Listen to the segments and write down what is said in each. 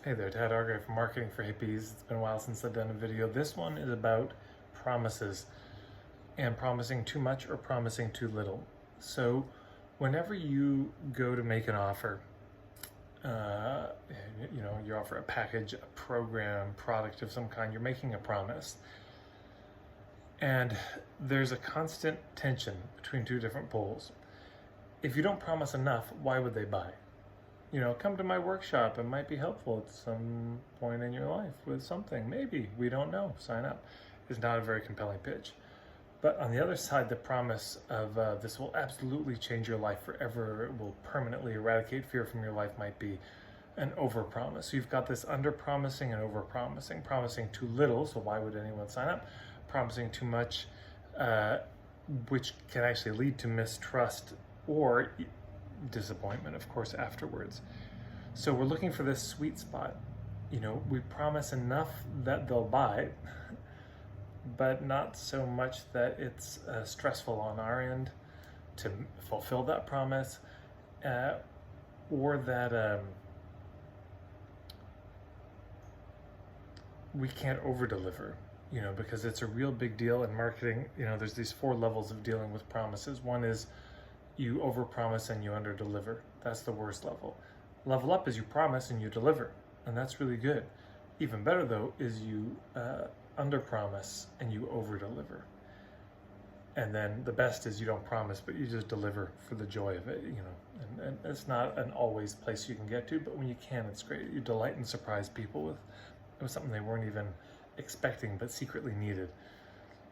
Hey there, Tad Argyle from Marketing for Hippies. It's been a while since I've done a video. This one is about promises and promising too much or promising too little. So whenever you go to make an offer, you offer a package, a program, product of some kind, you're making a promise. And there's a constant tension between two different poles. If you don't promise enough, why would they buy? Come to my workshop. It might be helpful at some point in your life with something. Maybe. We don't know. Sign up. Is not a very compelling pitch. But on the other side, the promise of this will absolutely change your life forever, it will permanently eradicate fear from your life, might be an overpromise. So you've got this under-promising and over-promising. Promising too little, so why would anyone sign up? Promising too much, which can actually lead to mistrust or disappointment, of course, afterwards. So we're looking for this sweet spot. We promise enough that they'll buy, but not so much that it's stressful on our end to fulfill that promise, or that we can't over-deliver, because it's a real big deal in marketing. There's these 4 levels of dealing with promises. One is you overpromise and you underdeliver. That's the worst level. Level up is you promise and you deliver, and that's really good. Even better, though, is you underpromise and you overdeliver. And then the best is you don't promise, but you just deliver for the joy of it. And it's not an always place you can get to, but when you can, it's great. You delight and surprise people with something they weren't even expecting but secretly needed.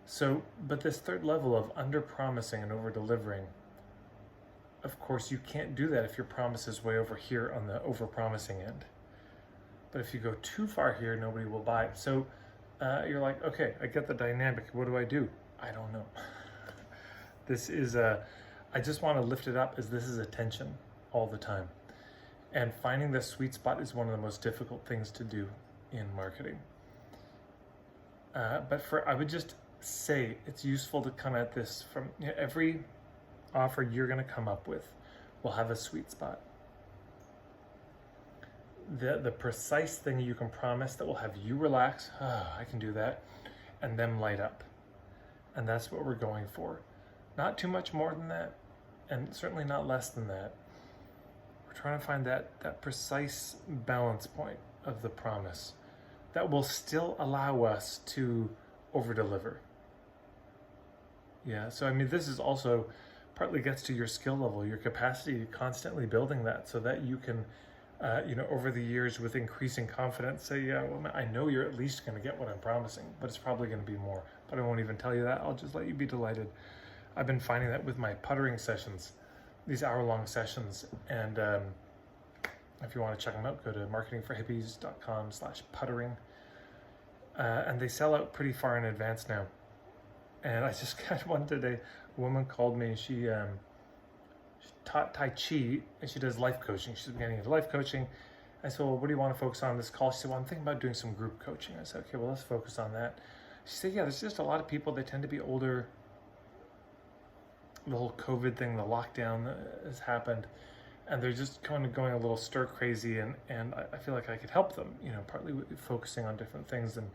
So, but this third level of underpromising and over-delivering, of course, you can't do that if your promise is way over here on the over-promising end. But if you go too far here, nobody will buy. So you're like, okay, I get the dynamic. What do? I don't know. I just want to lift it up as this is a tension all the time. And finding the sweet spot is one of the most difficult things to do in marketing. I would just say it's useful to come at this from every offer you're going to come up with will have a sweet spot. The precise thing you can promise that will have you relax, I can do that, and them light up. And that's what we're going for. Not too much more than that, and certainly not less than that. We're trying to find that precise balance point of the promise that will still allow us to over-deliver. Yeah, so this is also partly gets to your skill level, your capacity, constantly building that so that you can, over the years with increasing confidence say, yeah, well, I know you're at least going to get what I'm promising, but it's probably going to be more. But I won't even tell you that. I'll just let you be delighted. I've been finding that with my puttering sessions, these hour-long sessions, and if you want to check them out, go to marketingforhippies.com/puttering, and they sell out pretty far in advance now. And I just got one today. A woman called me. She taught Tai Chi, and she does life coaching. She's getting into life coaching. I said, well, what do you want to focus on in this call? She said, well, I'm thinking about doing some group coaching. I said, okay, well, let's focus on that. She said, yeah, there's just a lot of people. They tend to be older. The whole COVID thing, the lockdown has happened, and they're just kind of going a little stir crazy, and I feel like I could help them, partly focusing on different things. And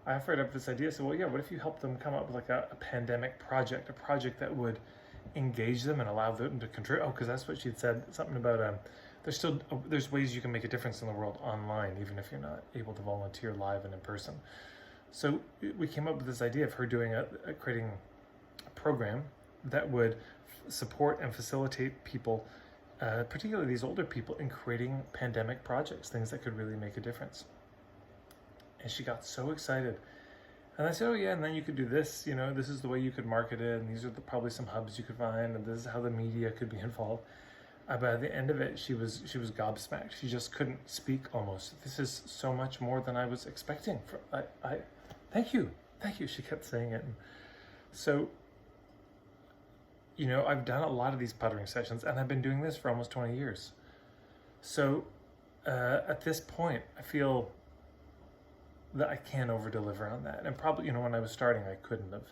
I offered up this idea. I said, well, yeah, what if you help them come up with like a pandemic project, a project that would engage them and allow them to contribute? Oh, because that's what she'd said, something about there's ways you can make a difference in the world online, even if you're not able to volunteer live and in person. So we came up with this idea of her doing creating a program that would support and facilitate people, particularly these older people, in creating pandemic projects, things that could really make a difference. And she got so excited. And I said, oh yeah, and then you could do this, this is the way you could market it, and these are probably some hubs you could find, and this is how the media could be involved. But at the end of it, she was gobsmacked. She just couldn't speak almost. This is so much more than I was expecting. Thank you, she kept saying it. And so, I've done a lot of these puttering sessions, and I've been doing this for almost 20 years. So at this point, I feel that I can over-deliver on that. And probably, when I was starting, I couldn't have.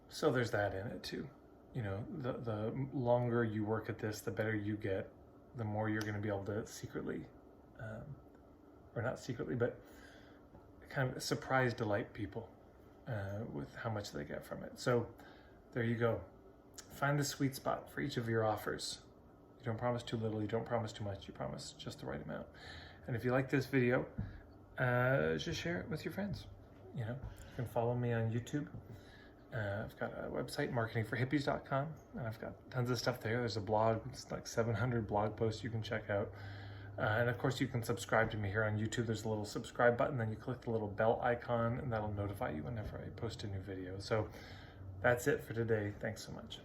So there's that in it too. The longer you work at this, the better you get, the more you're going to be able to secretly or not secretly, but kind of surprise delight people with how much they get from it. So there you go. Find the sweet spot for each of your offers. You don't promise too little, you don't promise too much, you promise just the right amount. And if you like this video, just share it with your friends. You can follow me on YouTube. I've got a website, marketingforhippies.com, and I've got tons of stuff there. There's a blog, it's like 700 blog posts you can check out. And of course you can subscribe to me here on YouTube. There's a little subscribe button, then you click the little bell icon, and that'll notify you whenever I post a new video. So that's it for today. Thanks so much.